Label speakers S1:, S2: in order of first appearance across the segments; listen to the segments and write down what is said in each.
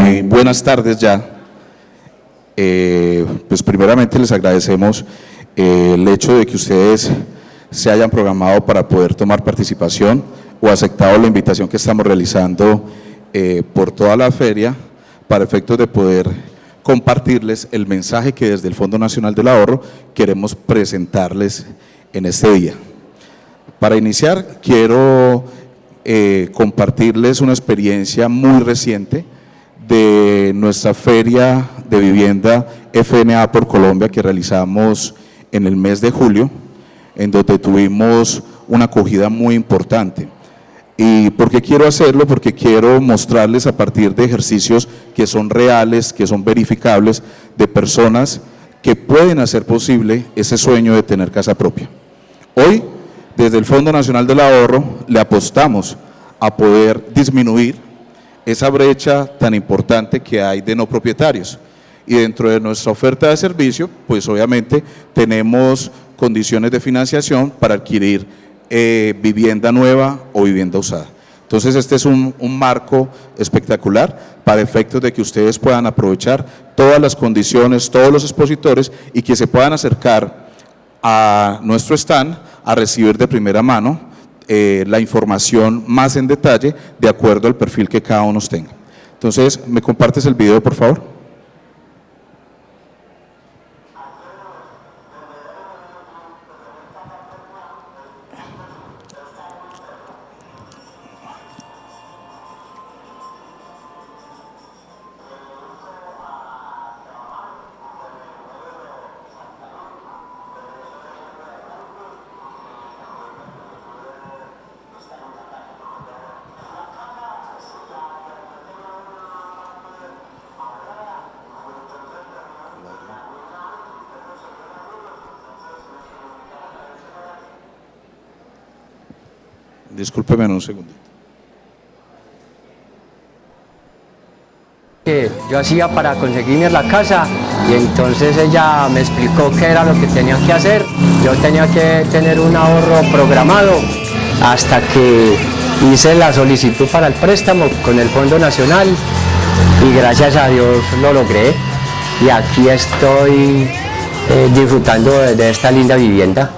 S1: Muy buenas tardes ya. Pues primeramente les agradecemos el hecho de que ustedes se hayan programado para poder tomar participación o aceptado la invitación que estamos realizando por toda la feria para efectos de poder compartirles el mensaje que desde el Fondo Nacional del Ahorro queremos presentarles en este día. Para iniciar, quiero compartirles una experiencia muy reciente de nuestra Feria de Vivienda FNA por Colombia que realizamos en el mes de julio, en donde tuvimos una acogida muy importante. ¿Y por qué quiero hacerlo? Porque quiero mostrarles a partir de ejercicios que son reales, que son verificables, de personas que pueden hacer posible ese sueño de tener casa propia. Hoy, desde el Fondo Nacional del Ahorro, le apostamos a poder disminuir esa brecha tan importante que hay de no propietarios. Y dentro de nuestra oferta de servicio, pues obviamente tenemos condiciones de financiación para adquirir vivienda nueva o vivienda usada. Entonces este es un marco espectacular para efectos de que ustedes puedan aprovechar todas las condiciones, todos los expositores y que se puedan acercar a nuestro stand a recibir de primera mano la información más en detalle de acuerdo al perfil que cada uno tenga. Entonces, ¿me compartes el video, por favor? Discúlpeme un segundito.
S2: Que yo hacía para conseguirme la casa y entonces ella me explicó qué era lo que tenía que hacer. Yo tenía que tener un ahorro programado hasta que hice la solicitud para el préstamo con el Fondo Nacional y gracias a Dios lo logré y aquí estoy disfrutando de esta linda vivienda.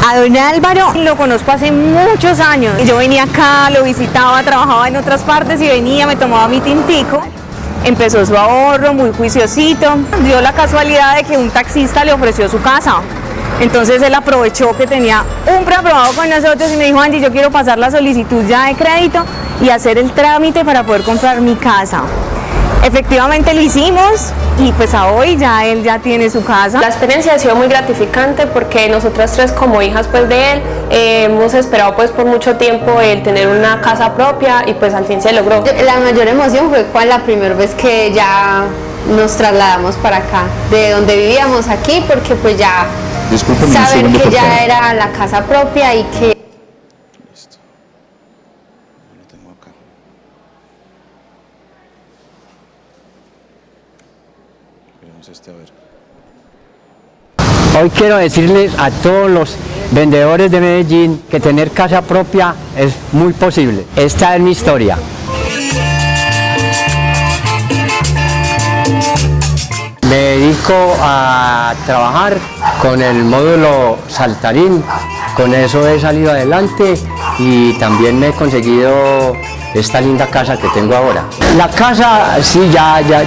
S3: A don Álvaro lo conozco hace muchos años. Yo venía acá, lo visitaba, trabajaba en otras partes y venía, me tomaba mi tintico. Empezó su ahorro muy juiciosito. Dio la casualidad de que un taxista le ofreció su casa. Entonces él aprovechó que tenía un preaprobado con nosotros y me dijo: Angie, yo quiero pasar la solicitud ya de crédito y hacer el trámite para poder comprar mi casa. Efectivamente lo hicimos y pues a hoy ya él ya tiene su casa.
S4: La experiencia ha sido muy gratificante porque nosotras tres como hijas pues de él hemos esperado pues por mucho tiempo el tener una casa propia y pues al fin se logró.
S5: La mayor emoción fue cuando la primera vez que ya nos trasladamos para acá, de donde vivíamos aquí, porque pues ya saber que ya era la casa propia y que
S2: Hoy quiero decirles a todos los vendedores de Medellín que tener casa propia es muy posible. Esta es mi historia. Me dedico a trabajar con el módulo saltarín, con eso he salido adelante y también me he conseguido esta linda casa que tengo ahora. La casa, sí,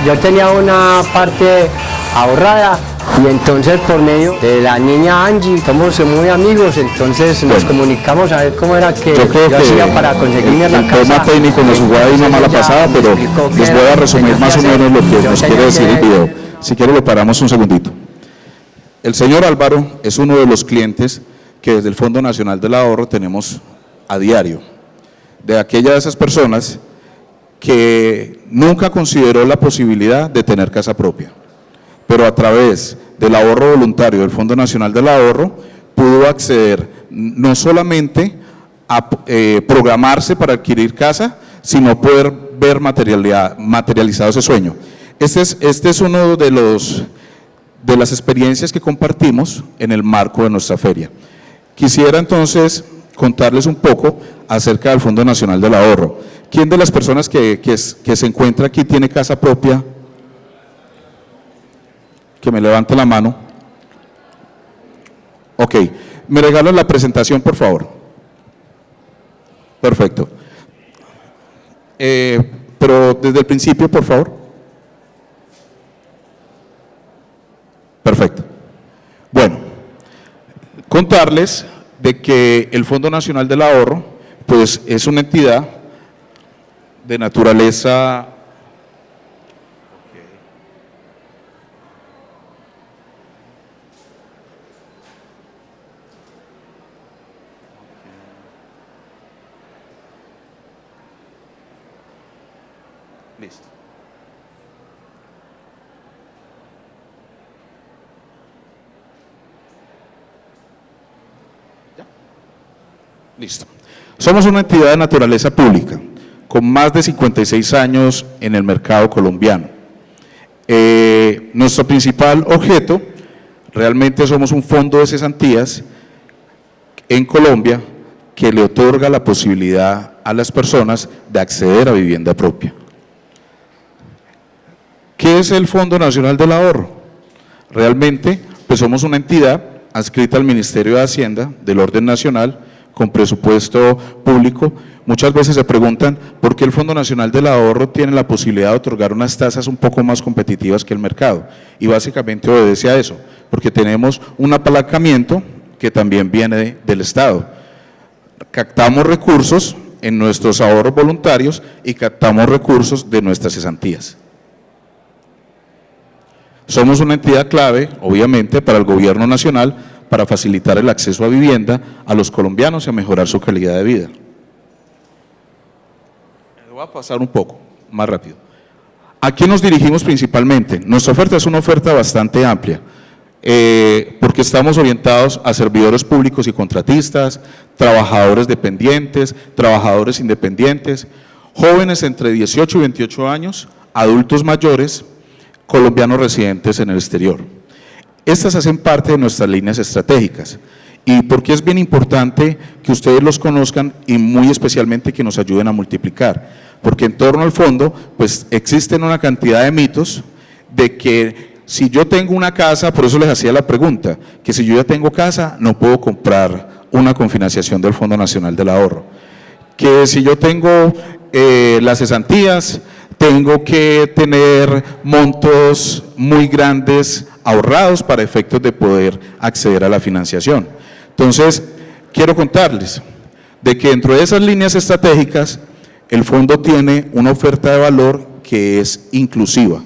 S2: yo tenía una parte ahorrada y entonces por medio de la niña Angie somos muy amigos, entonces nos comunicamos a ver cómo era que yo hacía para conseguirme la casa.
S1: El tema técnico nos jugó ahí una mala pasada, pero les voy a resumir más o menos lo que nos quiere decir el video. Si quiere lo paramos un segundito. El señor Álvaro es uno de los clientes que desde el Fondo Nacional del Ahorro tenemos a diario, de aquellas de esas personas que nunca consideró la posibilidad de tener casa propia, pero a través del ahorro voluntario del Fondo Nacional del Ahorro pudo acceder no solamente a programarse para adquirir casa, sino poder ver materializado ese sueño. Este es uno de las experiencias que compartimos en el marco de nuestra feria. Quisiera entonces contarles un poco acerca del Fondo Nacional del Ahorro. ¿Quién de las personas que se encuentra aquí tiene casa propia? Que me levante la mano. Ok, me regalan la presentación, por favor. Perfecto. Pero desde el principio, por favor. Perfecto. Bueno, contarles de que el Fondo Nacional del Ahorro, pues es una entidad de naturaleza listo. ¿Ya? Listo. Somos una entidad de naturaleza pública, con más de 56 años en el mercado colombiano. Nuestro principal objeto, realmente somos un fondo de cesantías en Colombia que le otorga la posibilidad a las personas de acceder a vivienda propia. ¿Qué es el Fondo Nacional del Ahorro? Realmente, pues somos una entidad adscrita al Ministerio de Hacienda del Orden Nacional con presupuesto público. Muchas veces se preguntan por qué el Fondo Nacional del Ahorro tiene la posibilidad de otorgar unas tasas un poco más competitivas que el mercado, y básicamente obedece a eso, porque tenemos un apalancamiento que también viene del Estado. Captamos recursos en nuestros ahorros voluntarios y captamos recursos de nuestras cesantías. Somos una entidad clave, obviamente, para el gobierno nacional para facilitar el acceso a vivienda a los colombianos y a mejorar su calidad de vida. Voy a pasar un poco más rápido. ¿A quién nos dirigimos principalmente? Nuestra oferta es una oferta bastante amplia, porque estamos orientados a servidores públicos y contratistas, trabajadores dependientes, trabajadores independientes, jóvenes entre 18 y 28 años, adultos mayores, colombianos residentes en el exterior. Estas hacen parte de nuestras líneas estratégicas. ¿Y por qué es bien importante que ustedes los conozcan y muy especialmente que nos ayuden a multiplicar? Porque en torno al fondo, pues existen una cantidad de mitos de que si yo tengo una casa, por eso les hacía la pregunta, que si yo ya tengo casa, no puedo comprar una confinanciación del Fondo Nacional del Ahorro. Que si yo tengo las cesantías, tengo que tener montos muy grandes ahorrados para efectos de poder acceder a la financiación. Entonces, quiero contarles de que dentro de esas líneas estratégicas, el fondo tiene una oferta de valor que es inclusiva.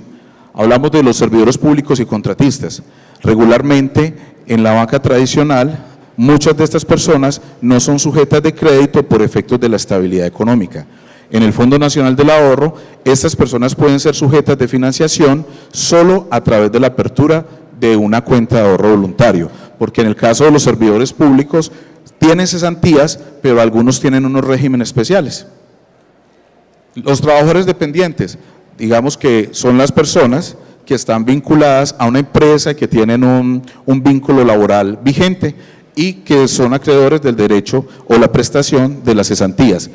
S1: Hablamos de los servidores públicos y contratistas. Regularmente, en la banca tradicional, muchas de estas personas no son sujetas de crédito por efectos de la estabilidad económica. En el Fondo Nacional del Ahorro, estas personas pueden ser sujetas de financiación solo a través de la apertura de una cuenta de ahorro voluntario, porque en el caso de los servidores públicos tienen cesantías, pero algunos tienen unos regímenes especiales. Los trabajadores dependientes, digamos que son las personas que están vinculadas a una empresa, que tienen un vínculo laboral vigente y que son acreedores del derecho o la prestación de las cesantías.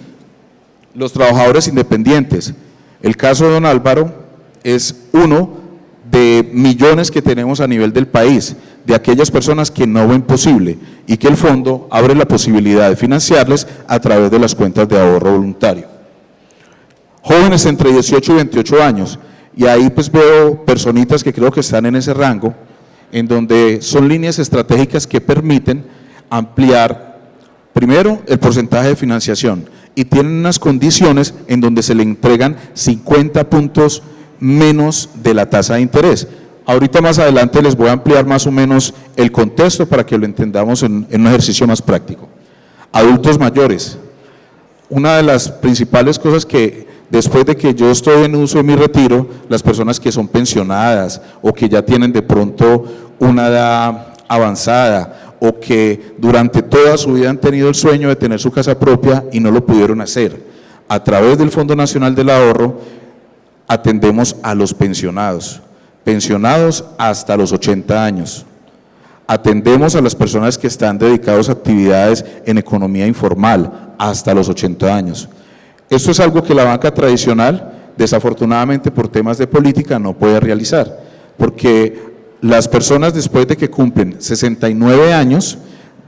S1: Los trabajadores independientes, el caso de don Álvaro es uno de millones que tenemos a nivel del país, de aquellas personas que no ven posible y que el fondo abre la posibilidad de financiarles a través de las cuentas de ahorro voluntario. Jóvenes entre 18 y 28 años, y ahí pues veo personitas que creo que están en ese rango, en donde son líneas estratégicas que permiten ampliar, primero, el porcentaje de financiación, y tienen unas condiciones en donde se le entregan 50 puntos menos de la tasa de interés. Ahorita más adelante les voy a ampliar más o menos el contexto para que lo entendamos en un ejercicio más práctico. Adultos mayores, una de las principales cosas que después de que yo estoy en uso de mi retiro, las personas que son pensionadas o que ya tienen de pronto una edad avanzada o que durante toda su vida han tenido el sueño de tener su casa propia y no lo pudieron hacer, a través del Fondo Nacional del Ahorro atendemos a los pensionados hasta los 80 años, Atendemos a las personas que están dedicadas a actividades en economía informal hasta los 80 años. Esto es algo que la banca tradicional, desafortunadamente por temas de política, no puede realizar, porque las personas después de que cumplen 69 años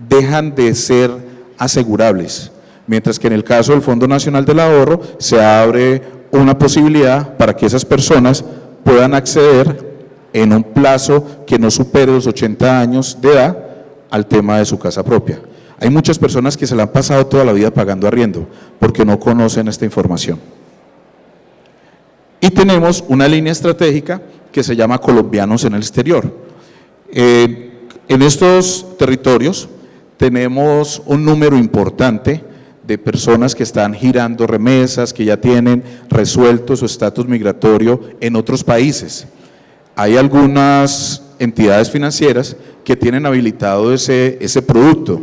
S1: dejan de ser asegurables, mientras que en el caso del Fondo Nacional del Ahorro se abre una posibilidad para que esas personas puedan acceder en un plazo que no supere los 80 años de edad al tema de su casa propia. Hay muchas personas que se la han pasado toda la vida pagando arriendo porque no conocen esta información. Y tenemos una línea estratégica que se llama Colombianos en el Exterior. En estos territorios tenemos un número importante de personas que están girando remesas, que ya tienen resuelto su estatus migratorio en otros países. Hay algunas entidades financieras que tienen habilitado ese producto,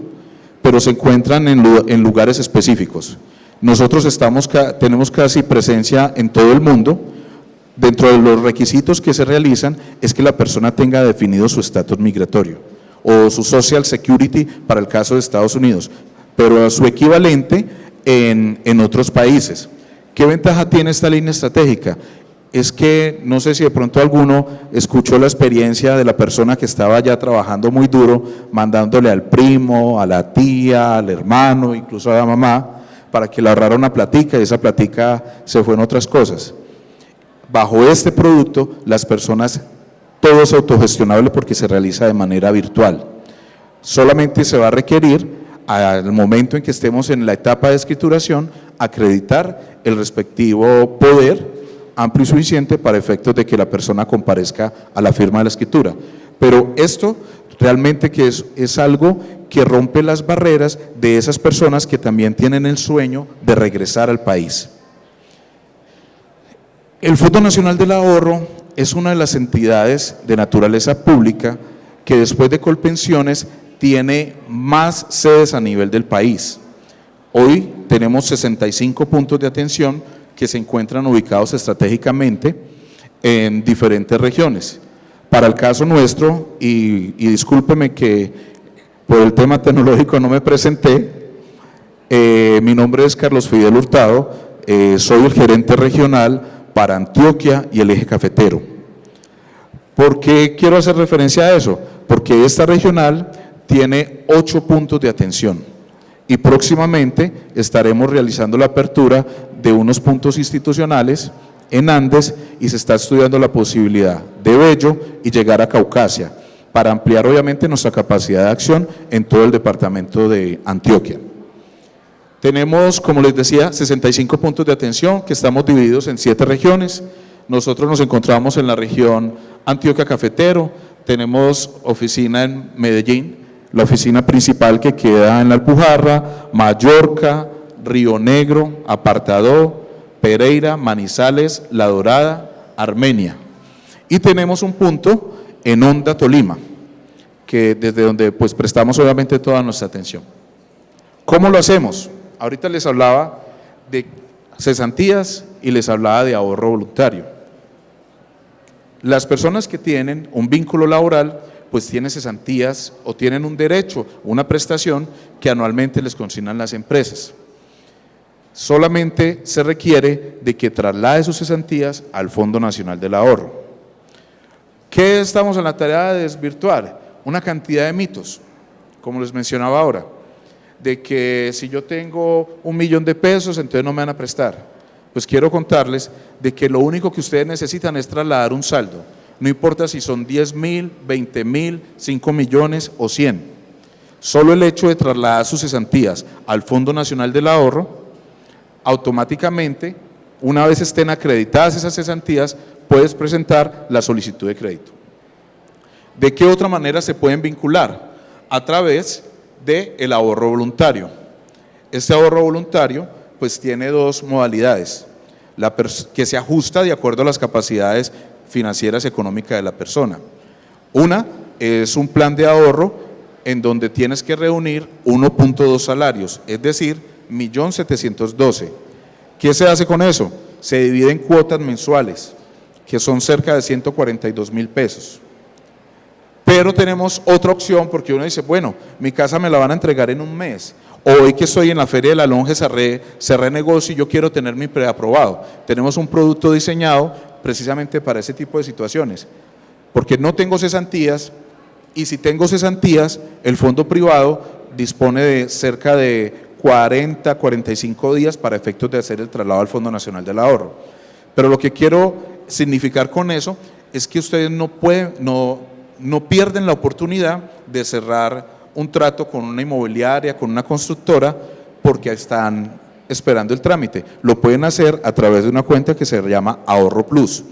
S1: pero se encuentran en lugares específicos. Nosotros tenemos casi presencia en todo el mundo. Dentro de los requisitos que se realizan es que la persona tenga definido su estatus migratorio o su Social Security para el caso de Estados Unidos, pero a su equivalente en otros países. ¿Qué ventaja tiene esta línea estratégica? Es que no sé si de pronto alguno escuchó la experiencia de la persona que estaba ya trabajando muy duro, mandándole al primo, a la tía, al hermano, incluso a la mamá, para que le ahorrara una platica y esa platica se fue en otras cosas. Bajo este producto, las personas, todo es autogestionable porque se realiza de manera virtual. Solamente se va a requerir, al momento en que estemos en la etapa de escrituración, acreditar el respectivo poder amplio y suficiente para efectos de que la persona comparezca a la firma de la escritura. Pero esto realmente que es algo que rompe las barreras de esas personas que también tienen el sueño de regresar al país. El Fondo Nacional del Ahorro es una de las entidades de naturaleza pública que después de Colpensiones tiene más sedes a nivel del país. Hoy tenemos 65 puntos de atención que se encuentran ubicados estratégicamente en diferentes regiones. Para el caso nuestro, y discúlpeme que por el tema tecnológico no me presenté, mi nombre es Carlos Fidel Hurtado, soy el gerente regional para Antioquia y el eje cafetero. ¿Por qué quiero hacer referencia a eso? Porque esta regional tiene 8 puntos de atención y próximamente estaremos realizando la apertura de unos puntos institucionales en Andes y se está estudiando la posibilidad de Bello y llegar a Caucasia para ampliar obviamente nuestra capacidad de acción en todo el departamento de Antioquia. Tenemos, como les decía, 65 puntos de atención que estamos divididos en 7 regiones. Nosotros nos encontramos en la región Antioquia Cafetero, tenemos oficina en Medellín, la oficina principal que queda en La Alpujarra, Mallorca, Río Negro, Apartadó, Pereira, Manizales, La Dorada, Armenia. Y tenemos un punto en Honda, Tolima, que desde donde pues prestamos obviamente toda nuestra atención. ¿Cómo lo hacemos? Ahorita les hablaba de cesantías y les hablaba de ahorro voluntario. Las personas que tienen un vínculo laboral pues tienen cesantías o tienen un derecho, una prestación que anualmente les consignan las empresas. Solamente se requiere de que traslade sus cesantías al Fondo Nacional del Ahorro. ¿Qué estamos en la tarea de desvirtuar? Una cantidad de mitos, como les mencionaba ahora, de que si yo tengo 1 millón de pesos, entonces no me van a prestar. Pues quiero contarles de que lo único que ustedes necesitan es trasladar un saldo. No importa si son 10.000, 20.000, 5 millones o 100. Solo el hecho de trasladar sus cesantías al Fondo Nacional del Ahorro, automáticamente, una vez estén acreditadas esas cesantías, puedes presentar la solicitud de crédito. ¿De qué otra manera se pueden vincular? A través del ahorro voluntario. Este ahorro voluntario pues tiene 2 modalidades, que se ajusta de acuerdo a las capacidades financieras económicas de la persona. Una es un plan de ahorro en donde tienes que reunir 1.2 salarios, es decir, 1.712.000. ¿Qué se hace con eso? Se divide en cuotas mensuales, que son cerca de 142.000 pesos. Pero tenemos otra opción porque uno dice, bueno, mi casa me la van a entregar en un mes. Hoy que estoy en la Feria de la Lonja cerré negocio y yo quiero tener mi preaprobado. Tenemos un producto diseñado precisamente para ese tipo de situaciones. Porque no tengo cesantías y si tengo cesantías, el fondo privado dispone de cerca de 40, 45 días para efectos de hacer el traslado al Fondo Nacional del Ahorro. Pero lo que quiero significar con eso es que ustedes no pierden la oportunidad de cerrar un trato con una inmobiliaria, con una constructora, porque están esperando el trámite. Lo pueden hacer a través de una cuenta que se llama Ahorro Plus,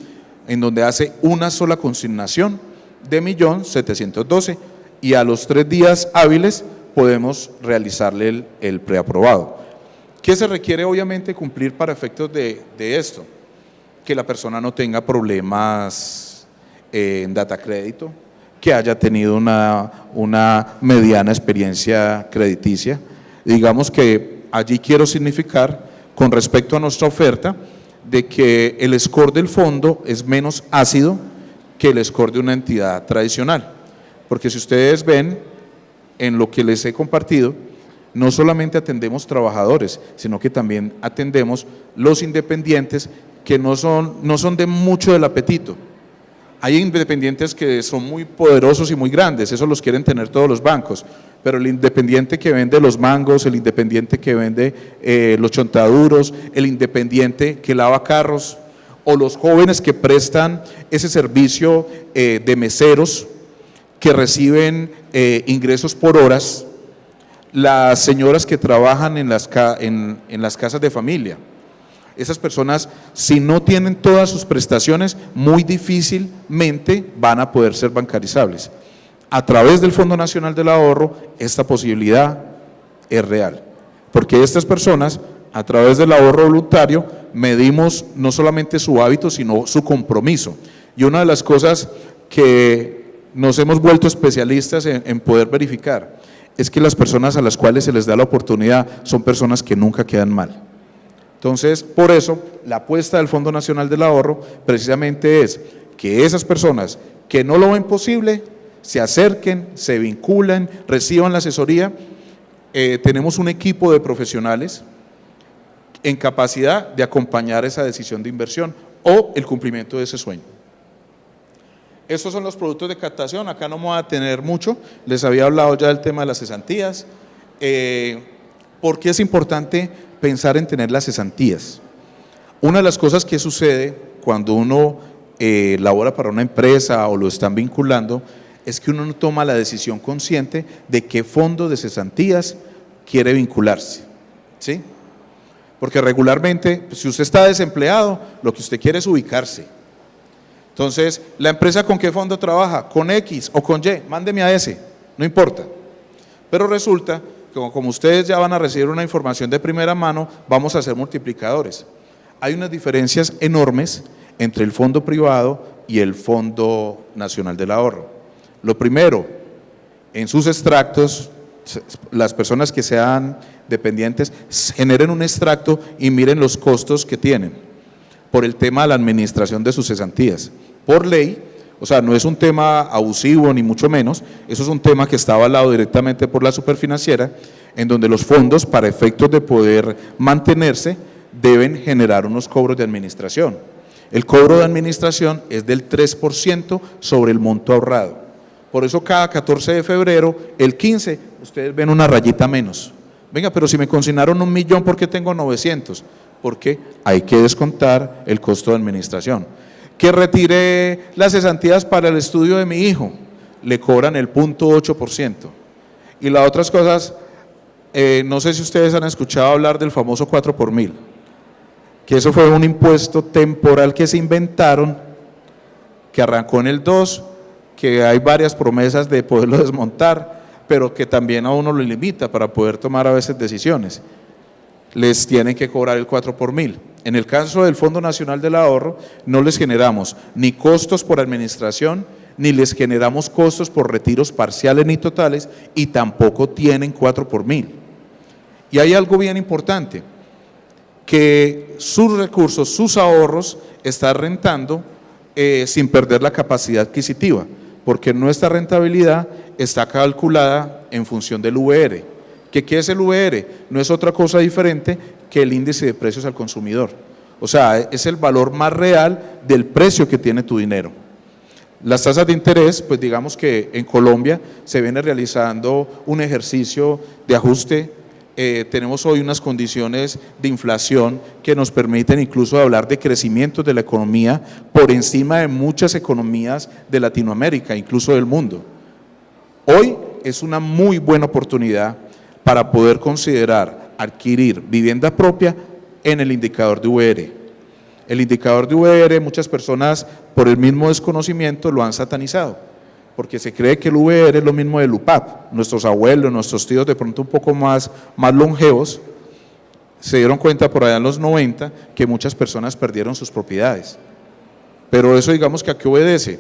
S1: en donde hace una sola consignación de 1.712.000 y a los 3 días hábiles podemos realizarle el preaprobado. ¿Qué se requiere obviamente cumplir para efectos de esto? Que la persona no tenga problemas en data crédito, que haya tenido una mediana experiencia crediticia. Digamos que allí quiero significar, con respecto a nuestra oferta, de que el score del fondo es menos ácido que el score de una entidad tradicional. Porque si ustedes ven en lo que les he compartido, no solamente atendemos trabajadores, sino que también atendemos los independientes que no son de mucho del apetito. Hay independientes que son muy poderosos y muy grandes, eso los quieren tener todos los bancos, pero el independiente que vende los mangos, el independiente que vende los chontaduros, el independiente que lava carros, o los jóvenes que prestan ese servicio de meseros, que reciben ingresos por horas, las señoras que trabajan en las casas de familia. Esas personas, si no tienen todas sus prestaciones, muy difícilmente van a poder ser bancarizables. A través del Fondo Nacional del Ahorro, esta posibilidad es real, porque estas personas, a través del ahorro voluntario, medimos no solamente su hábito, sino su compromiso. Y una de las cosas que nos hemos vuelto especialistas en poder verificar es que las personas a las cuales se les da la oportunidad son personas que nunca quedan mal. Entonces, por eso, la apuesta del Fondo Nacional del Ahorro precisamente es que esas personas que no lo ven posible, se acerquen, se vinculen, reciban la asesoría. Tenemos un equipo de profesionales en capacidad de acompañar esa decisión de inversión o el cumplimiento de ese sueño. Estos son los productos de captación, acá no me voy a detener mucho, les había hablado ya del tema de las cesantías. ¿Por qué es importante pensar en tener las cesantías? Una de las cosas que sucede cuando uno labora para una empresa o lo están vinculando es que uno no toma la decisión consciente de qué fondo de cesantías quiere vincularse, ¿sí? Porque regularmente, si usted está desempleado, lo que usted quiere es ubicarse. Entonces, ¿la empresa con qué fondo trabaja? ¿Con X o con Y? Mándeme a ese, no importa. Pero resulta que como ustedes ya van a recibir una información de primera mano, vamos a ser multiplicadores. Hay unas diferencias enormes entre el fondo privado y el Fondo Nacional del Ahorro. Lo primero, en sus extractos, las personas que sean dependientes generen un extracto y miren los costos que tienen por el tema de la administración de sus cesantías. Por ley, o sea, no es un tema abusivo ni mucho menos, eso es un tema que está avalado directamente por la Superfinanciera, en donde los fondos, para efectos de poder mantenerse, deben generar unos cobros de administración. El cobro de administración es del 3% sobre el monto ahorrado. Por eso cada 14 de febrero, el 15, ustedes ven una rayita menos. Venga, pero si me consignaron 1.000.000, ¿por qué tengo 900? Porque hay que descontar el costo de administración. Que retiré las cesantías para el estudio de mi hijo, le cobran el 0.8%. Y las otras cosas, no sé si ustedes han escuchado hablar del famoso 4 por 1000, que eso fue un impuesto temporal que se inventaron, que arrancó en el 2, que hay varias promesas de poderlo desmontar, pero que también a uno lo limita para poder tomar a veces decisiones. Les tienen que cobrar el 4 por 1000. En el caso del Fondo Nacional del Ahorro, no les generamos ni costos por administración, ni les generamos costos por retiros parciales ni totales, y tampoco tienen 4 por 1000. Y hay algo bien importante, que sus recursos, sus ahorros, están rentando sin perder la capacidad adquisitiva. porque nuestra rentabilidad está calculada en función del VR. ¿Qué es el VR? No es otra cosa diferente que el índice de precios al consumidor. O sea, es el valor más real del precio que tiene tu dinero. Las tasas de interés, pues digamos que en Colombia se viene realizando un ejercicio de ajuste. Tenemos hoy unas condiciones de inflación que nos permiten incluso hablar de crecimiento de la economía por encima de muchas economías de Latinoamérica, incluso del mundo. Hoy es una muy buena oportunidad para poder considerar adquirir vivienda propia en el indicador de VR. El indicador de VR, muchas personas por el mismo desconocimiento lo han satanizado, porque se cree que el VR es lo mismo del UPAP. Nuestros abuelos, nuestros tíos de pronto un poco más longevos, se dieron cuenta por allá en los 90 que muchas personas perdieron sus propiedades. Pero eso digamos que ¿a qué obedece?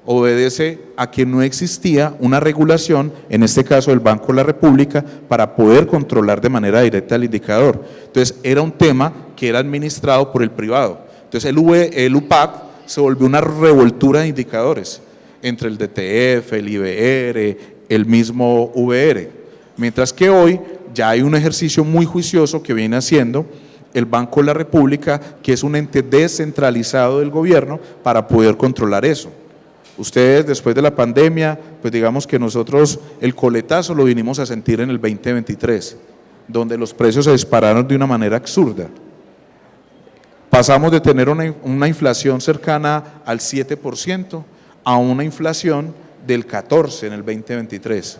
S1: Obedece a que no existía una regulación, en este caso del Banco de la República, para poder controlar de manera directa el indicador. Entonces era un tema que era administrado por el privado. Entonces el UPAC se volvió una revoltura de indicadores entre el DTF, el IBR, el mismo VR. Mientras que hoy ya hay un ejercicio muy juicioso que viene haciendo el Banco de la República, que es un ente descentralizado del gobierno para poder controlar eso. Ustedes después de la pandemia, pues digamos que nosotros el coletazo lo vinimos a sentir en el 2023, donde los precios se dispararon de una manera absurda. Pasamos de tener una inflación cercana al 7% a una inflación del 14% en el 2023.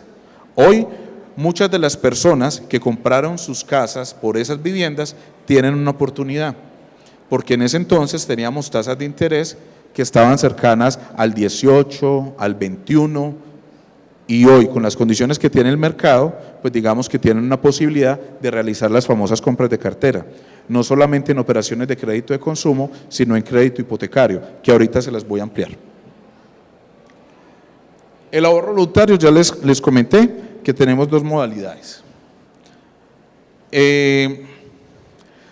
S1: Hoy, muchas de las personas que compraron sus casas por esas viviendas tienen una oportunidad, porque en ese entonces teníamos tasas de interés que estaban cercanas al 18, al 21, y hoy con las condiciones que tiene el mercado, pues digamos que tienen una posibilidad de realizar las famosas compras de cartera, no solamente en operaciones de crédito de consumo, sino en crédito hipotecario, que ahorita se las voy a ampliar. El ahorro voluntario, ya les comenté que tenemos dos modalidades.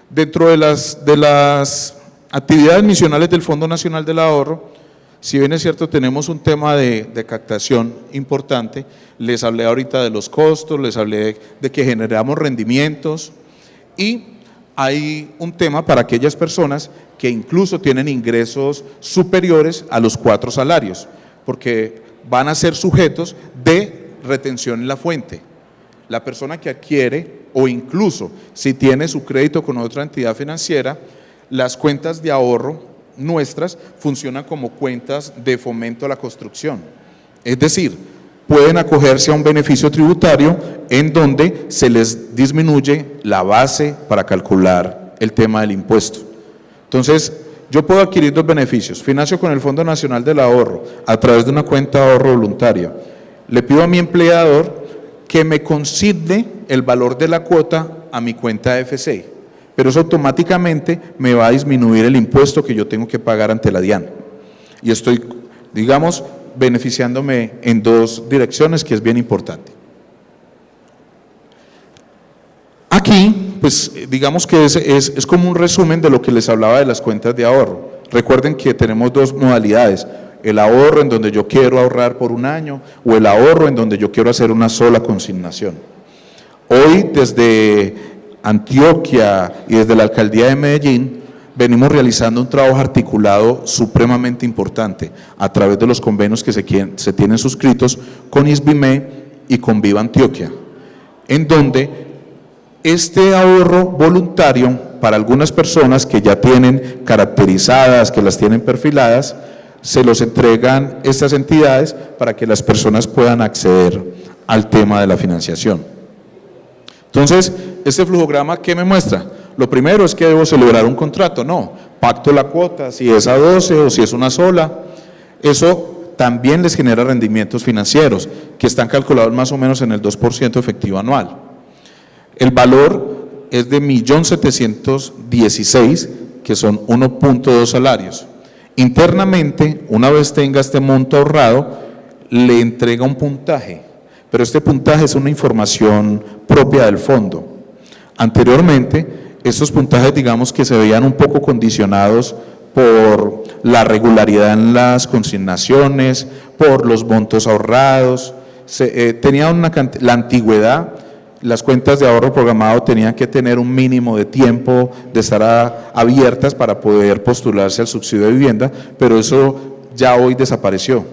S1: Dentro de las actividades misionales del Fondo Nacional del Ahorro, si bien es cierto tenemos un tema de captación importante, les hablé ahorita de los costos, les hablé de que generamos rendimientos, y hay un tema para aquellas personas que incluso tienen ingresos superiores a los 4 salarios, porque van a ser sujetos de retención en la fuente. La persona que adquiere, o incluso si tiene su crédito con otra entidad financiera, las cuentas de ahorro nuestras funcionan como cuentas de fomento a la construcción. Es decir, pueden acogerse a un beneficio tributario en donde se les disminuye la base para calcular el tema del impuesto. Entonces, yo puedo adquirir dos beneficios: financio con el Fondo Nacional del Ahorro a través de una cuenta de ahorro voluntaria. Le pido a mi empleador que me consigne el valor de la cuota a mi cuenta de FCI, pero eso automáticamente me va a disminuir el impuesto que yo tengo que pagar ante la DIAN. Y estoy, digamos, beneficiándome en dos direcciones, que es bien importante. Aquí, pues digamos que es como un resumen de lo que les hablaba de las cuentas de ahorro. Recuerden que tenemos dos modalidades: el ahorro en donde yo quiero ahorrar por un año, o el ahorro en donde yo quiero hacer una sola consignación. Hoy, desde Antioquia y desde la Alcaldía de Medellín, venimos realizando un trabajo articulado supremamente importante a través de los convenios que se tienen suscritos con ISBIME y con Viva Antioquia, en donde este ahorro voluntario para algunas personas que ya tienen caracterizadas, que las tienen perfiladas, se los entregan estas entidades para que las personas puedan acceder al tema de la financiación. Entonces, este flujograma, ¿qué me muestra? Lo primero es que debo celebrar un contrato, no, pacto la cuota, si es a 12 o si es una sola. Eso también les genera rendimientos financieros, que están calculados más o menos en el 2% efectivo anual. El valor es de 1.716.000, que son 1.2 salarios. Internamente, una vez tenga este monto ahorrado, le entrega un puntaje, pero este puntaje es una información propia del fondo. Anteriormente, estos puntajes, digamos que se veían un poco condicionados por la regularidad en las consignaciones, por los montos ahorrados. Tenía la antigüedad. Las cuentas de ahorro programado tenían que tener un mínimo de tiempo de estar abiertas para poder postularse al subsidio de vivienda, pero eso ya hoy desapareció.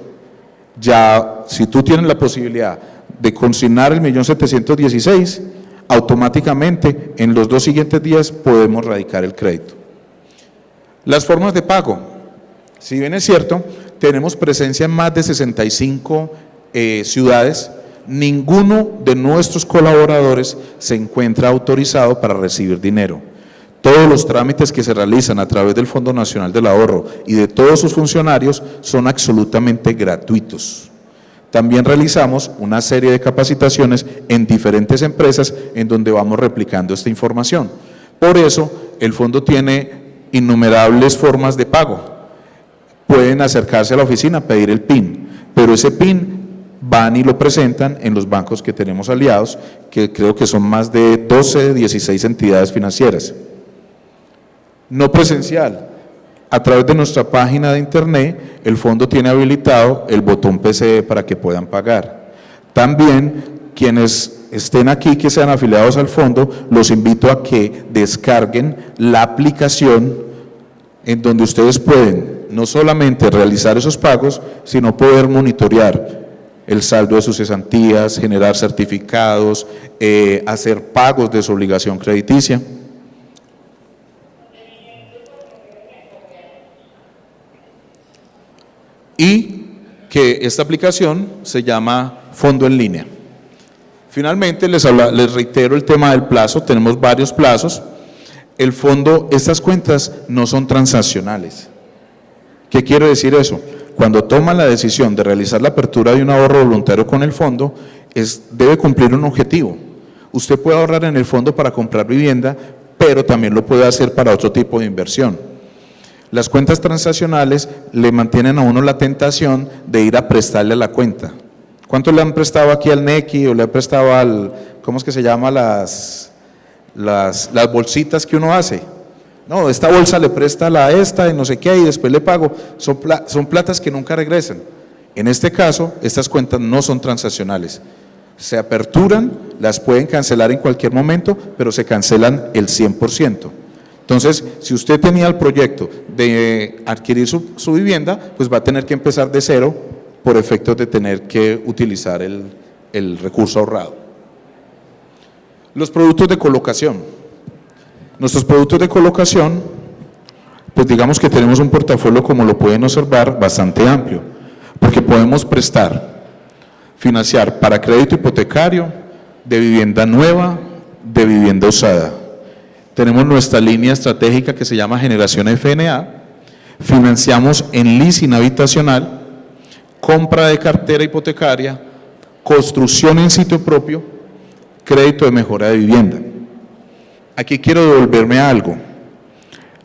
S1: Ya, si tú tienes la posibilidad de consignar el 1.716.000, automáticamente en los 2 siguientes días podemos radicar el crédito. Las formas de pago. Si bien es cierto, tenemos presencia en más de 65 ciudades, ninguno de nuestros colaboradores se encuentra autorizado para recibir dinero. Todos los trámites que se realizan a través del Fondo Nacional del Ahorro y de todos sus funcionarios son absolutamente gratuitos. También realizamos una serie de capacitaciones en diferentes empresas en donde vamos replicando esta información. Por eso, el fondo tiene innumerables formas de pago. Pueden acercarse a la oficina a pedir el PIN, pero ese PIN van y lo presentan en los bancos que tenemos aliados, que creo que son más de 12, 16 entidades financieras. No presencial. A través de nuestra página de internet, el fondo tiene habilitado el botón PCE para que puedan pagar. También, quienes estén aquí, que sean afiliados al fondo, los invito a que descarguen la aplicación en donde ustedes pueden no solamente realizar esos pagos, sino poder monitorear el saldo de sus cesantías, generar certificados, hacer pagos de su obligación crediticia. Y que esta aplicación se llama Fondo en Línea. Finalmente, les reitero el tema del plazo. Tenemos varios plazos. El fondo, estas cuentas no son transaccionales. ¿Qué quiere decir eso? Cuando toman la decisión de realizar la apertura de un ahorro voluntario con el fondo, debe cumplir un objetivo. Usted puede ahorrar en el fondo para comprar vivienda, pero también lo puede hacer para otro tipo de inversión. Las cuentas transaccionales le mantienen a uno la tentación de ir a prestarle a la cuenta. ¿Cuánto le han prestado aquí al NECI o le han prestado al, cómo es que se llama, las bolsitas que uno hace? No, esta bolsa le presta a esta y no sé qué y después le pago. Son platas que nunca regresan. En este caso, estas cuentas no son transaccionales. Se aperturan, las pueden cancelar en cualquier momento, pero se cancelan el 100%. Entonces, si usted tenía el proyecto de adquirir su vivienda, pues va a tener que empezar de cero por efectos de tener que utilizar el recurso ahorrado. Los productos de colocación. Nuestros productos de colocación, pues digamos que tenemos un portafolio, como lo pueden observar, bastante amplio, porque podemos prestar, financiar para crédito hipotecario, de vivienda nueva, de vivienda usada. Tenemos nuestra línea estratégica que se llama Generación FNA, financiamos en leasing habitacional, compra de cartera hipotecaria, construcción en sitio propio, crédito de mejora de vivienda. Aquí quiero devolverme a algo.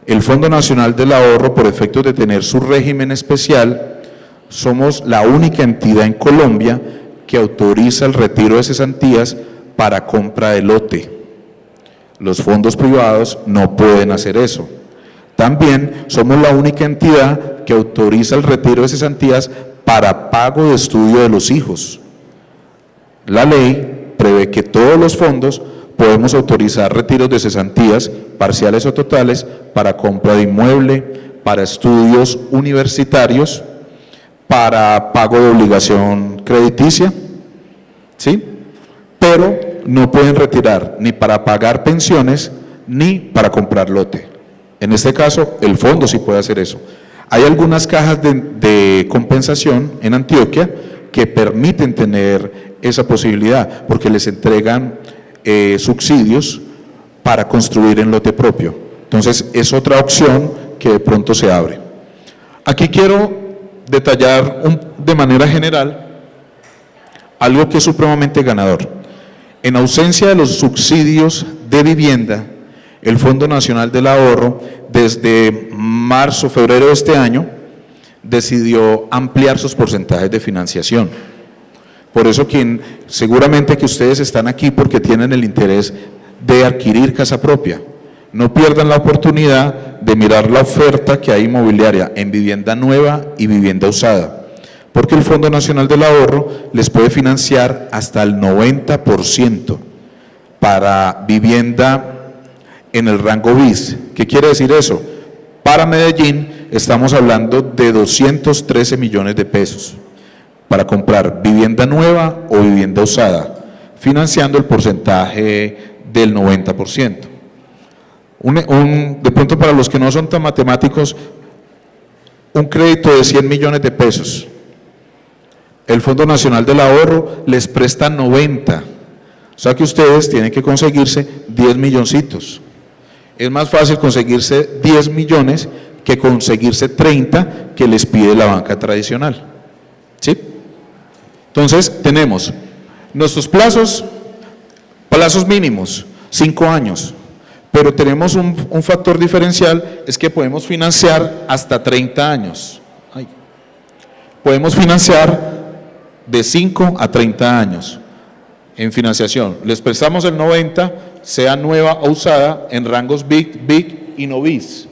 S1: El Fondo Nacional del Ahorro, por efectos de tener su régimen especial, somos la única entidad en Colombia que autoriza el retiro de cesantías para compra de lote. Los fondos privados no pueden hacer eso. También somos la única entidad que autoriza el retiro de cesantías para pago de estudio de los hijos. La ley prevé que todos los fondos podemos autorizar retiros de cesantías, parciales o totales, para compra de inmueble, para estudios universitarios, para pago de obligación crediticia, ¿sí? Pero no pueden retirar ni para pagar pensiones ni para comprar lote. En este caso, el fondo sí puede hacer eso. Hay algunas cajas de compensación en Antioquia que permiten tener esa posibilidad, porque les entregan subsidios para construir en lote propio. Entonces, es otra opción que de pronto se abre. Aquí quiero detallar de manera general algo que es supremamente ganador. En ausencia de los subsidios de vivienda, el Fondo Nacional del Ahorro, desde marzo, febrero de este año, decidió ampliar sus porcentajes de financiación. Por eso seguramente que ustedes están aquí porque tienen el interés de adquirir casa propia. No pierdan la oportunidad de mirar la oferta que hay inmobiliaria en vivienda nueva y vivienda usada, porque el Fondo Nacional del Ahorro les puede financiar hasta el 90% para vivienda en el rango BIS. ¿Qué quiere decir eso? Para Medellín estamos hablando de 213 millones de pesos para comprar vivienda nueva o vivienda usada, financiando el porcentaje del 90%. De pronto, para los que no son tan matemáticos, un crédito de 100 millones de pesos, el Fondo Nacional del Ahorro les presta 90, o sea que ustedes tienen que conseguirse 10 milloncitos. Es más fácil conseguirse 10 millones que conseguirse 30 que les pide la banca tradicional. ¿Sí? Entonces, tenemos nuestros plazos mínimos, 5 años, pero tenemos un factor diferencial, es que podemos financiar hasta 30 años. Podemos financiar de 5 a 30 años en financiación. Les prestamos el 90, sea nueva o usada, en rangos BIG y no BIS.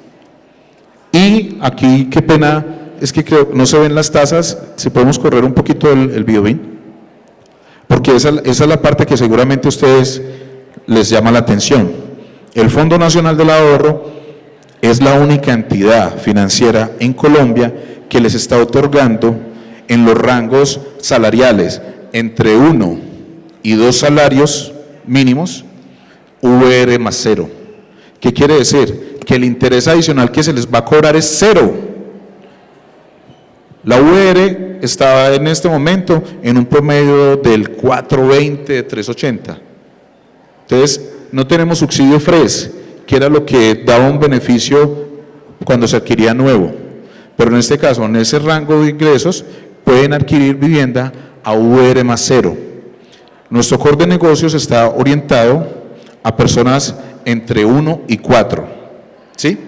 S1: Y aquí, qué pena, es que creo no se ven las tasas. Si podemos correr un poquito el videobin, porque esa es la parte que seguramente a ustedes les llama la atención. El Fondo Nacional del Ahorro es la única entidad financiera en Colombia que les está otorgando en los rangos salariales entre 1 y 2 salarios mínimos, VR más 0. ¿Qué quiere decir? Que el interés adicional que se les va a cobrar es 0. La VR estaba en este momento en un promedio del 4.20, de 3.80. Entonces, no tenemos subsidio FRES, que era lo que daba un beneficio cuando se adquiría nuevo. Pero en este caso, en ese rango de ingresos, pueden adquirir vivienda a VR más 0. Nuestro core de negocios está orientado a personas entre 1 y 4, ¿sí?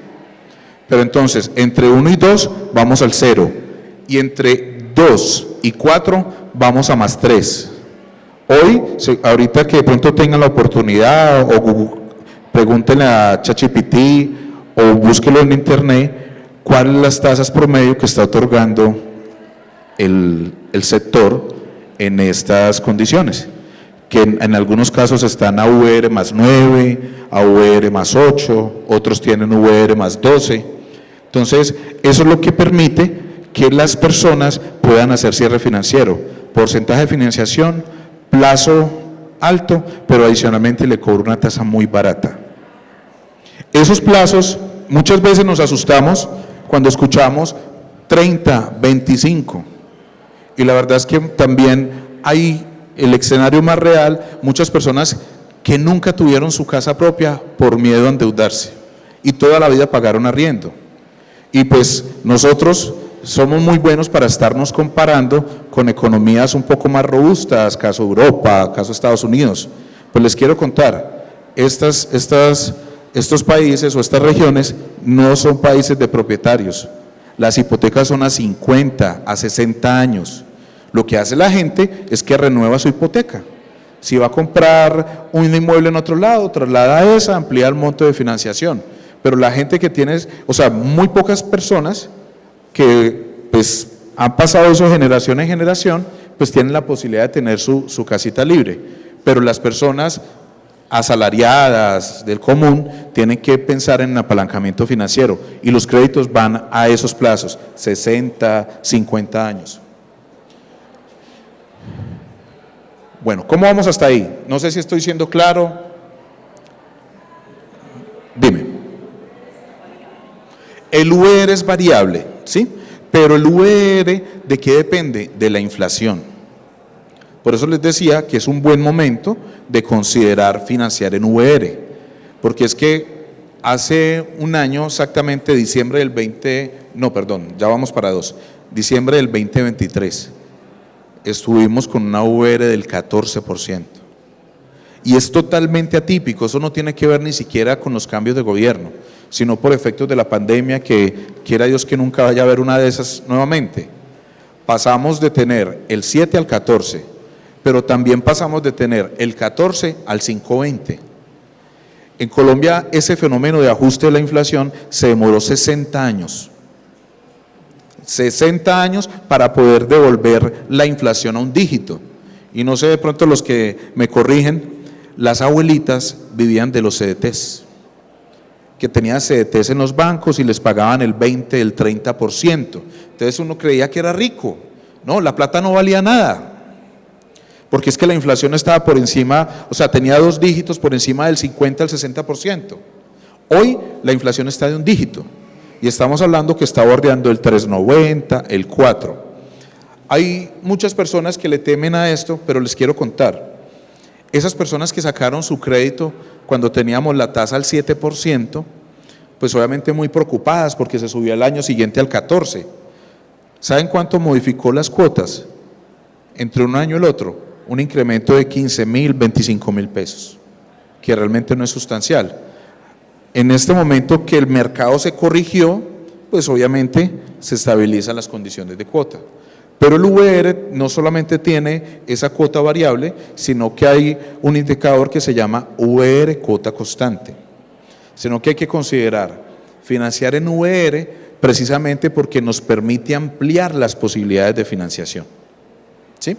S1: Pero entonces, entre 1 y 2 vamos al 0, y entre 2 y 4 vamos a más 3. Hoy, ahorita que de pronto tengan la oportunidad, o pregúntenle a ChatGPT o búsquelo en internet, cuáles son las tasas promedio que está otorgando el sector en estas condiciones, que en algunos casos están a VR más 9, a VR más 8, otros tienen VR más 12. Entonces, eso es lo que permite que las personas puedan hacer cierre financiero, porcentaje de financiación, plazo alto, pero adicionalmente le cobra una tasa muy barata. Esos plazos, muchas veces nos asustamos cuando escuchamos 30, 25, y la verdad es que también hay el escenario más real, muchas personas que nunca tuvieron su casa propia por miedo a endeudarse y toda la vida pagaron arriendo. Y pues nosotros somos muy buenos para estarnos comparando con economías un poco más robustas, caso Europa, caso Estados Unidos. Pues les quiero contar, estos países o estas regiones no son países de propietarios. Las hipotecas son a 50, a 60 años. Lo que hace la gente es que renueva su hipoteca. Si va a comprar un inmueble en otro lado, traslada esa, amplía el monto de financiación. Pero la gente que tiene, o sea, muy pocas personas que pues han pasado eso de generación en generación, pues tienen la posibilidad de tener su casita libre. Pero las personas asalariadas del común tienen que pensar en apalancamiento financiero, y los créditos van a esos plazos, 60, 50 años. Bueno, ¿cómo vamos hasta ahí? No sé si estoy siendo claro. Dime. El VR es variable, ¿sí? Pero el VR, ¿de qué depende? De la inflación. Por eso les decía que es un buen momento de considerar financiar en VR, porque es que hace un año exactamente, diciembre del 2023, estuvimos con una VR del 14%. Y es totalmente atípico, eso no tiene que ver ni siquiera con los cambios de gobierno, sino por efectos de la pandemia, que quiera Dios que nunca vaya a haber una de esas nuevamente. Pasamos de tener el 7 al 14, pero también pasamos de tener el 14 al 5.20. En Colombia ese fenómeno de ajuste de la inflación se demoró 60 años. 60 años para poder devolver la inflación a un dígito. Y no sé, de pronto los que me corrigen, las abuelitas vivían de los CDTs, que tenían CDTs en los bancos y les pagaban el 20, el 30%. Entonces uno creía que era rico. No, la plata no valía nada. Porque es que la inflación estaba por encima, o sea, tenía 2 dígitos por encima del 50 al 60%. Hoy la inflación está de un dígito y estamos hablando que está bordeando el 3,90, el 4. Hay muchas personas que le temen a esto, pero les quiero contar. Esas personas que sacaron su crédito cuando teníamos la tasa al 7%, pues obviamente muy preocupadas porque se subió al año siguiente al 14%. ¿Saben cuánto modificó las cuotas entre un año y el otro? Un incremento de 15,000, 25,000 pesos, que realmente no es sustancial. En este momento que el mercado se corrigió, pues obviamente se estabilizan las condiciones de cuota. Pero el VR no solamente tiene esa cuota variable, sino que hay un indicador que se llama VR cuota constante, sino que hay que considerar financiar en VR precisamente porque nos permite ampliar las posibilidades de financiación, ¿sí?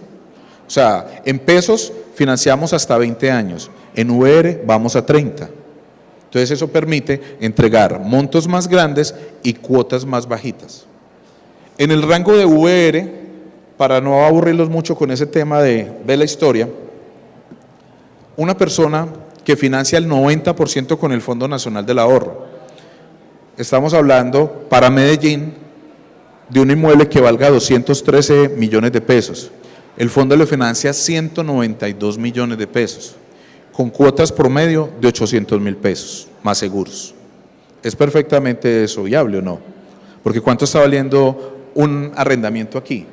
S1: O sea, en pesos financiamos hasta 20 años, en VR vamos a 30. Entonces eso permite entregar montos más grandes y cuotas más bajitas. En el rango de VR, para no aburrirlos mucho con ese tema de la historia, una persona que financia el 90% con el Fondo Nacional del Ahorro, estamos hablando para Medellín de un inmueble que valga 213 millones de pesos. El fondo le financia 192 millones de pesos, con cuotas promedio de 800,000 pesos, más seguros. ¿Es perfectamente eso viable o no? Porque ¿cuánto está valiendo un arrendamiento aquí?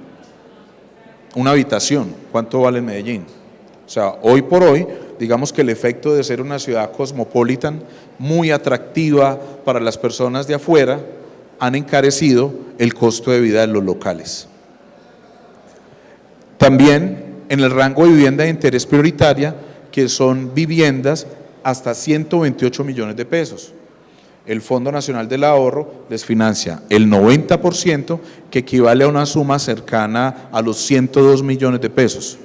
S1: Una habitación, ¿cuánto vale en Medellín? O sea, hoy por hoy, digamos que el efecto de ser una ciudad cosmopolitan, muy atractiva para las personas de afuera, han encarecido el costo de vida de los locales. También en el rango de vivienda de interés prioritaria, que son viviendas hasta 128 millones de pesos. El Fondo Nacional del Ahorro les financia el 90%, que equivale a una suma cercana a los 102 millones de pesos.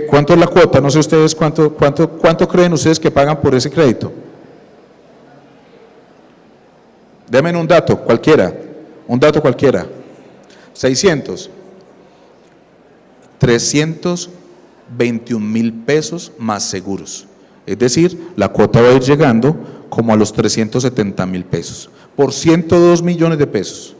S1: ¿Cuánto es la cuota? No sé ustedes cuánto creen ustedes que pagan por ese crédito. Denme un dato cualquiera, 600. 321,000 pesos más seguros. Es decir, la cuota va a ir llegando como a los 370,000 pesos, por 102 millones de pesos.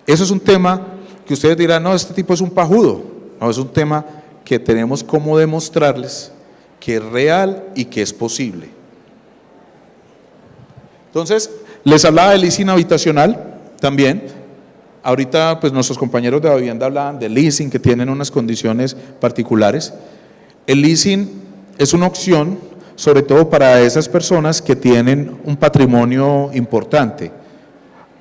S1: Eso es un tema que ustedes dirán, no, este tipo es un pajudo. No, es un tema que tenemos como demostrarles que es real y que es posible. Entonces, les hablaba del leasing habitacional también. Ahorita pues nuestros compañeros de la vivienda hablaban del leasing, que tienen unas condiciones particulares. El leasing es una opción sobre todo para esas personas que tienen un patrimonio importante.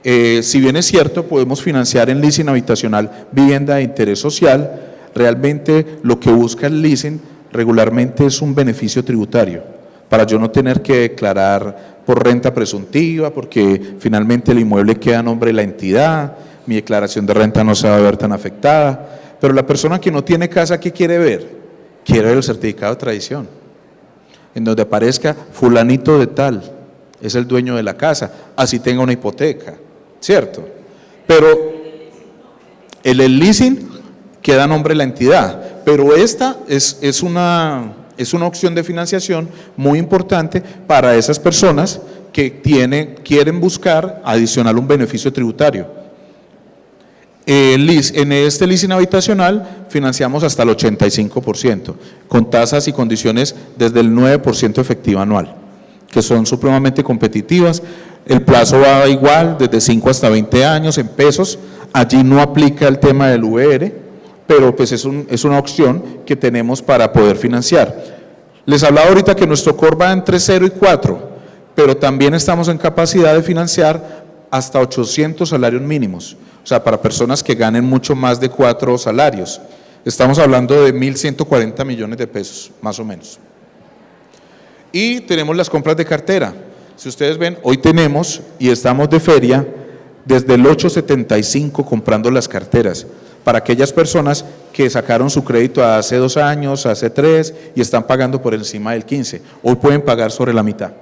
S1: Si bien es cierto, podemos financiar en leasing habitacional vivienda de interés social, realmente lo que busca el leasing regularmente es un beneficio tributario, para yo no tener que declarar por renta presuntiva, porque finalmente el inmueble queda a nombre de la entidad, mi declaración de renta no se va a ver tan afectada. Pero la persona que no tiene casa, ¿qué quiere ver? Quiere ver el certificado de tradición, en donde aparezca fulanito de tal, es el dueño de la casa, así tenga una hipoteca, ¿cierto? Pero el leasing queda a nombre de la entidad, pero esta es una opción de financiación muy importante para esas personas que quieren buscar adicional un beneficio tributario. En este leasing habitacional financiamos hasta el 85%, con tasas y condiciones desde el 9% efectiva anual, que son supremamente competitivas. El plazo va igual, desde 5 hasta 20 años en pesos. Allí no aplica el tema del VR, pero pues es una opción que tenemos para poder financiar. Les hablaba ahorita que nuestro core va entre 0 y 4, pero también estamos en capacidad de financiar hasta 800 salarios mínimos. O sea, para personas que ganen mucho más de 4 salarios. Estamos hablando de 1.140 millones de pesos, más o menos. Y tenemos las compras de cartera. Si ustedes ven, hoy tenemos y estamos de feria desde el 8.75 comprando las carteras para aquellas personas que sacaron su crédito hace 2 años, hace 3 y están pagando por encima del 15. Hoy pueden pagar sobre la mitad.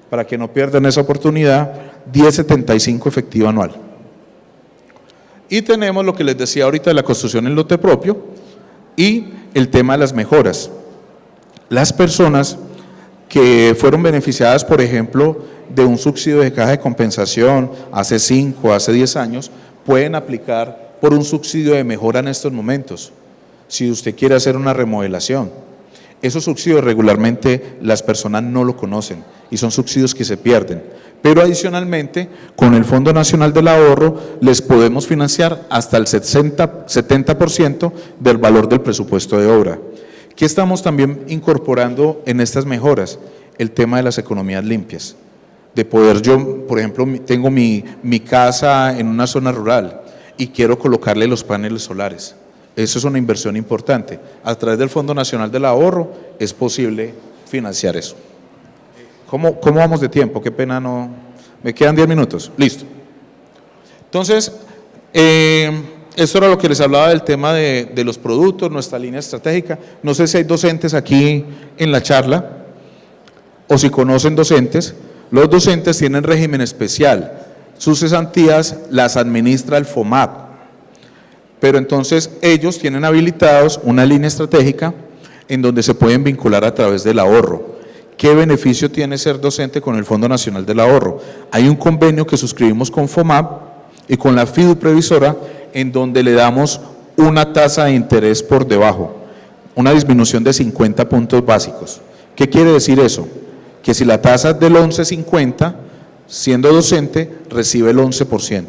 S1: Para que no pierdan esa oportunidad, 10.75 efectivo anual. Y tenemos lo que les decía ahorita de la construcción en lote propio y el tema de las mejoras. Las personas que fueron beneficiadas, por ejemplo, de un subsidio de caja de compensación hace 5, hace 10 años, pueden aplicar por un subsidio de mejora en estos momentos, si usted quiere hacer una remodelación. Esos subsidios regularmente las personas no lo conocen y son subsidios que se pierden. Pero adicionalmente, con el Fondo Nacional del Ahorro, les podemos financiar hasta el 70% del valor del presupuesto de obra. ¿Qué estamos también incorporando en estas mejoras? El tema de las economías limpias. De poder yo, por ejemplo, tengo mi casa en una zona rural y quiero colocarle los paneles solares. Eso es una inversión importante. A través del Fondo Nacional del Ahorro es posible financiar eso. ¿Cómo vamos de tiempo? Qué pena, no. Me quedan 10 minutos. Listo. Entonces, esto era lo que les hablaba del tema de los productos, nuestra línea estratégica. No sé si hay docentes aquí en la charla o si conocen docentes. Los docentes tienen régimen especial. Sus cesantías las administra el FOMAP. Pero entonces ellos tienen habilitados una línea estratégica en donde se pueden vincular a través del ahorro. ¿Qué beneficio tiene ser docente con el Fondo Nacional del Ahorro? Hay un convenio que suscribimos con FOMAP y con la FIDU Previsora en donde le damos una tasa de interés por debajo, una disminución de 50 puntos básicos. ¿Qué quiere decir eso? Que si la tasa es del 11.50, siendo docente, recibe el 11%.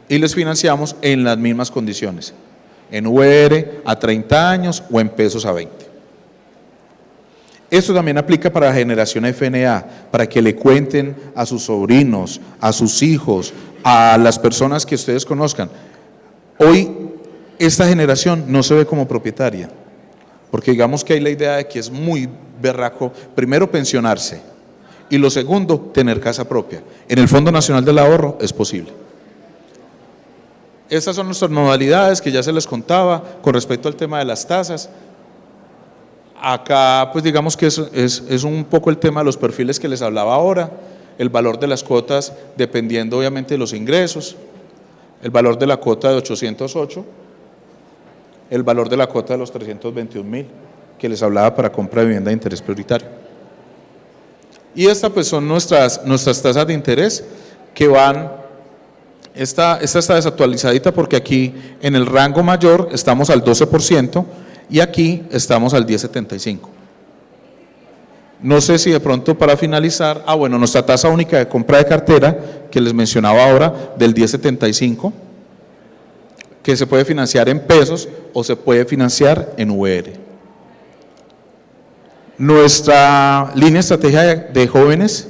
S1: Y les financiamos en las mismas condiciones, en VR a 30 años o en pesos a 20. Esto también aplica para la generación FNA, para que le cuenten a sus sobrinos, a sus hijos, a las personas que ustedes conozcan. Hoy esta generación no se ve como propietaria, porque digamos que hay la idea de que es muy berraco, primero pensionarse y lo segundo, tener casa propia. En el Fondo Nacional del Ahorro es posible. Estas son nuestras modalidades que ya se les contaba con respecto al tema de las tasas. Acá pues digamos que es un poco el tema de los perfiles que les hablaba ahora, el valor de las cuotas dependiendo obviamente de los ingresos, el valor de la cuota de 808, el valor de la cuota de los 321.000 que les hablaba para compra de vivienda de interés prioritario. Y estas pues son nuestras tasas de interés que van, esta está desactualizadita porque aquí en el rango mayor estamos al 12%, y aquí estamos al 10.75. No sé si de pronto para finalizar, bueno, nuestra tasa única de compra de cartera, que les mencionaba ahora, del 10.75, que se puede financiar en pesos o se puede financiar en VR. Nuestra línea estratégica de jóvenes,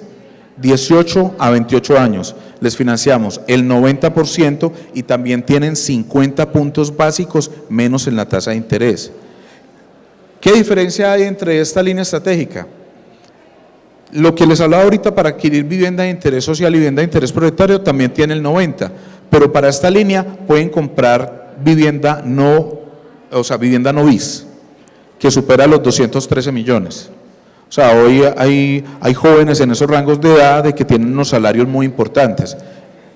S1: 18 a 28 años, les financiamos el 90% y también tienen 50 puntos básicos menos en la tasa de interés. ¿Qué diferencia hay entre esta línea estratégica? Lo que les hablaba ahorita para adquirir vivienda de interés social y vivienda de interés prioritario también tiene el 90%, pero para esta línea pueden comprar vivienda no bis, que supera los 213 millones. O sea, hoy hay jóvenes en esos rangos de edad de que tienen unos salarios muy importantes.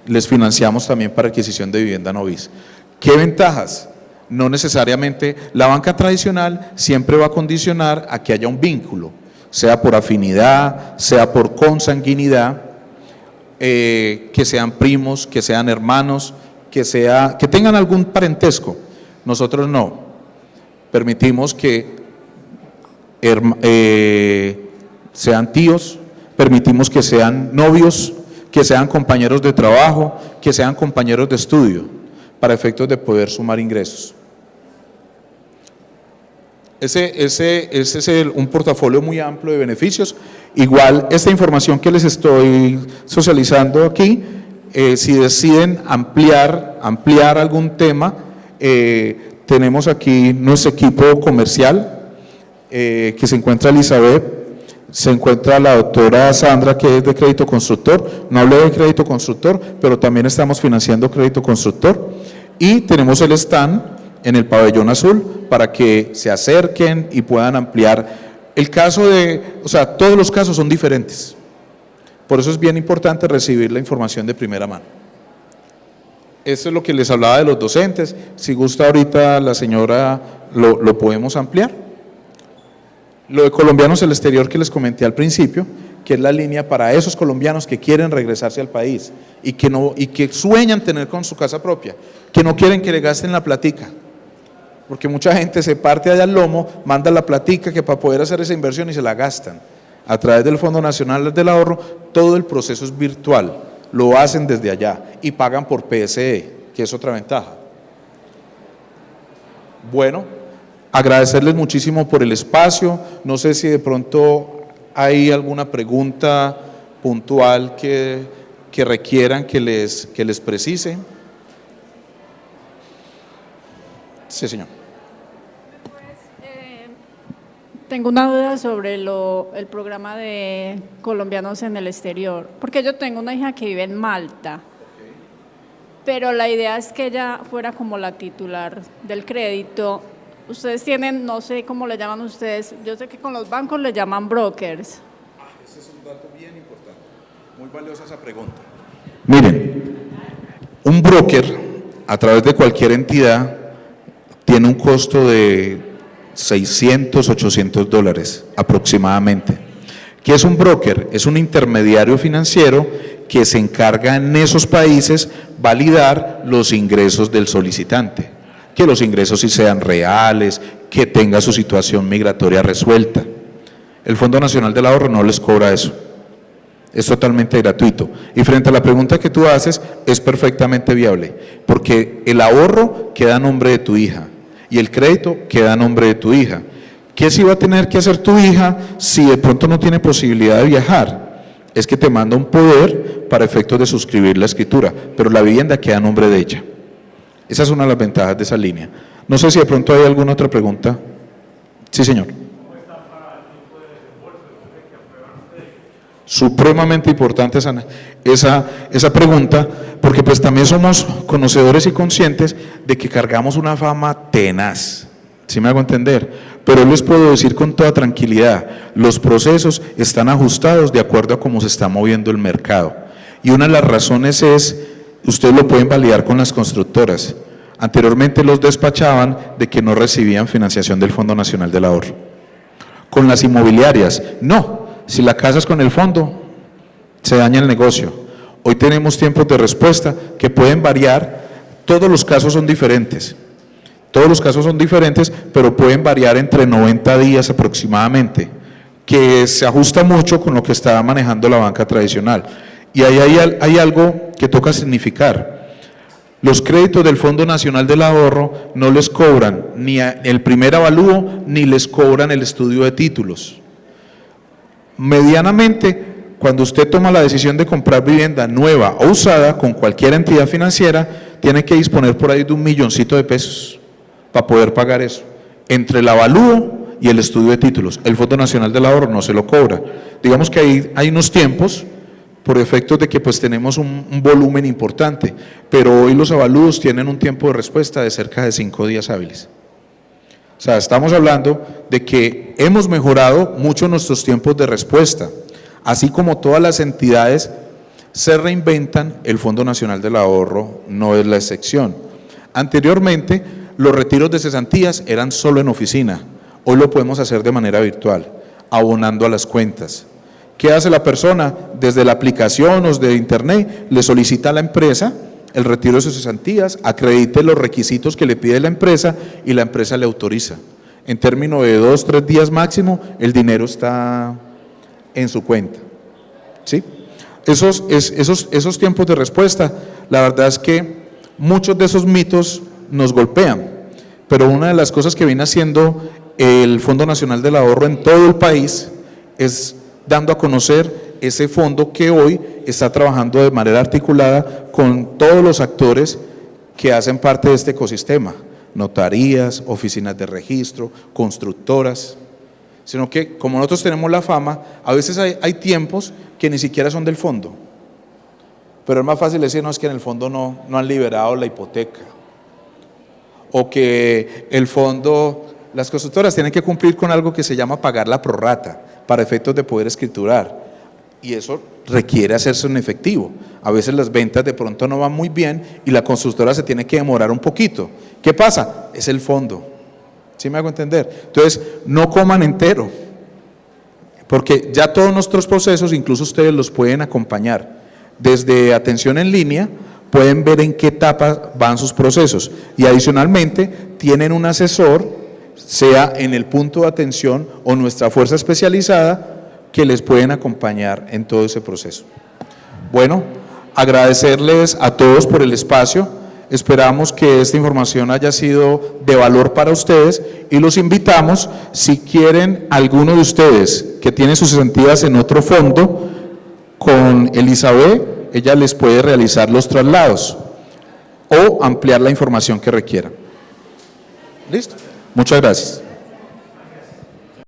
S1: Les financiamos también para adquisición de vivienda no bis. ¿Qué ventajas? No necesariamente, la banca tradicional siempre va a condicionar a que haya un vínculo, sea por afinidad, sea por consanguinidad, que sean primos, que sean hermanos, que tengan algún parentesco. Nosotros no, permitimos que sean tíos, permitimos que sean novios, que sean compañeros de trabajo, que sean compañeros de estudio, para efectos de poder sumar ingresos. Ese es un portafolio muy amplio de beneficios. Igual esta información que les estoy socializando aquí, si deciden ampliar algún tema, tenemos aquí nuestro equipo comercial, que se encuentra Elizabeth, Se encuentra la doctora Sandra, que es de Crédito Constructor. No hablé de Crédito Constructor, pero también estamos financiando Crédito Constructor. Y tenemos el stand en el pabellón azul para que se acerquen y puedan ampliar. El caso todos los casos son diferentes. Por eso es bien importante recibir la información de primera mano. Esto es lo que les hablaba de los docentes. Si gusta ahorita la señora lo podemos ampliar. Lo de colombianos del exterior que les comenté al principio, que es la línea para esos colombianos que quieren regresarse al país y que sueñan tener con su casa propia, que no quieren que le gasten la platica, porque mucha gente se parte allá al lomo, manda la platica que para poder hacer esa inversión y se la gastan. A través del Fondo Nacional del Ahorro, todo el proceso es virtual, lo hacen desde allá y pagan por PSE, que es otra ventaja. Bueno, agradecerles muchísimo por el espacio. No sé si de pronto hay alguna pregunta puntual que requieran que les precise. Sí, señor.
S6: Tengo una duda sobre el programa de colombianos en el exterior, porque yo tengo una hija que vive en Malta, pero la idea es que ella fuera como la titular del crédito. Ustedes tienen, no sé cómo le llaman ustedes, yo sé que con los bancos le llaman brokers.
S1: Ese es un dato bien importante, muy valiosa esa pregunta. Miren, un broker a través de cualquier entidad tiene un costo de $600, $800 aproximadamente. ¿Qué es un broker? Es un intermediario financiero que se encarga en esos países validar los ingresos del solicitante, que los ingresos sí sean reales, que tenga su situación migratoria resuelta. El Fondo Nacional del Ahorro no les cobra eso, es totalmente gratuito. Y frente a la pregunta que tú haces, es perfectamente viable, porque el ahorro queda a nombre de tu hija y el crédito queda a nombre de tu hija. ¿Qué sí va a tener que hacer tu hija si de pronto no tiene posibilidad de viajar? Es que te manda un poder para efectos de suscribir la escritura, pero la vivienda queda a nombre de ella. Esa es una de las ventajas de esa línea. No sé si de pronto hay alguna otra pregunta. Sí, señor. Supremamente importante esa pregunta, porque pues también somos conocedores y conscientes de que cargamos una fama tenaz, ¿sí me hago entender? Pero les puedo decir con toda tranquilidad, los procesos están ajustados de acuerdo a cómo se está moviendo el mercado. Y una de las razones es, ustedes lo pueden validar con las constructoras. Anteriormente los despachaban de que no recibían financiación del Fondo Nacional del Ahorro. Con las inmobiliarias, no. Si la casa es con el fondo, se daña el negocio. Hoy tenemos tiempos de respuesta que pueden variar, todos los casos son diferentes, pero pueden variar entre 90 días aproximadamente, que se ajusta mucho con lo que estaba manejando la banca tradicional. Y ahí hay algo que toca significar. Los créditos del Fondo Nacional del Ahorro no les cobran ni el primer avalúo, ni les cobran el estudio de títulos. Medianamente, cuando usted toma la decisión de comprar vivienda nueva o usada con cualquier entidad financiera, tiene que disponer por ahí de $1.000.000 para poder pagar eso, entre el avalúo y el estudio de títulos. El Fondo Nacional del Ahorro no se lo cobra. Digamos que hay unos tiempos, por efectos de que pues tenemos un volumen importante, pero hoy los avalúos tienen un tiempo de respuesta de cerca de 5 días hábiles. O sea, estamos hablando de que hemos mejorado mucho nuestros tiempos de respuesta, así como todas las entidades se reinventan, el Fondo Nacional del Ahorro no es la excepción. Anteriormente, los retiros de cesantías eran solo en oficina, hoy lo podemos hacer de manera virtual, abonando a las cuentas. ¿Qué hace la persona? Desde la aplicación o desde internet, le solicita a la empresa el retiro de sus cesantías, acredite los requisitos que le pide la empresa y la empresa le autoriza. En términos de 2 o 3 días máximo, el dinero está en su cuenta. ¿Sí? Esos tiempos de respuesta, la verdad es que muchos de esos mitos nos golpean, pero una de las cosas que viene haciendo el Fondo Nacional del Ahorro en todo el país es dando a conocer ese fondo que hoy está trabajando de manera articulada con todos los actores que hacen parte de este ecosistema, notarías, oficinas de registro, constructoras, sino que como nosotros tenemos la fama, a veces hay tiempos que ni siquiera son del fondo, pero es más fácil decir, no, es que en el fondo no han liberado la hipoteca, o que el fondo, las constructoras tienen que cumplir con algo que se llama pagar la prorrata, para efectos de poder escriturar, y eso requiere hacerse en efectivo. A veces las ventas de pronto no van muy bien y la constructora se tiene que demorar un poquito. ¿Qué pasa? Es el fondo. ¿Sí me hago entender? Entonces, no coman entero, porque ya todos nuestros procesos, incluso ustedes los pueden acompañar. Desde atención en línea, pueden ver en qué etapa van sus procesos. Y adicionalmente, tienen un asesor, sea en el punto de atención o nuestra fuerza especializada, que les pueden acompañar en todo ese proceso. Bueno, agradecerles a todos por el espacio. Esperamos que esta información haya sido de valor para ustedes y los invitamos, si quieren, alguno de ustedes que tiene sus cesantías en otro fondo, con Elizabeth, ella les puede realizar los traslados o ampliar la información que requieran. ¿Listo? Muchas gracias.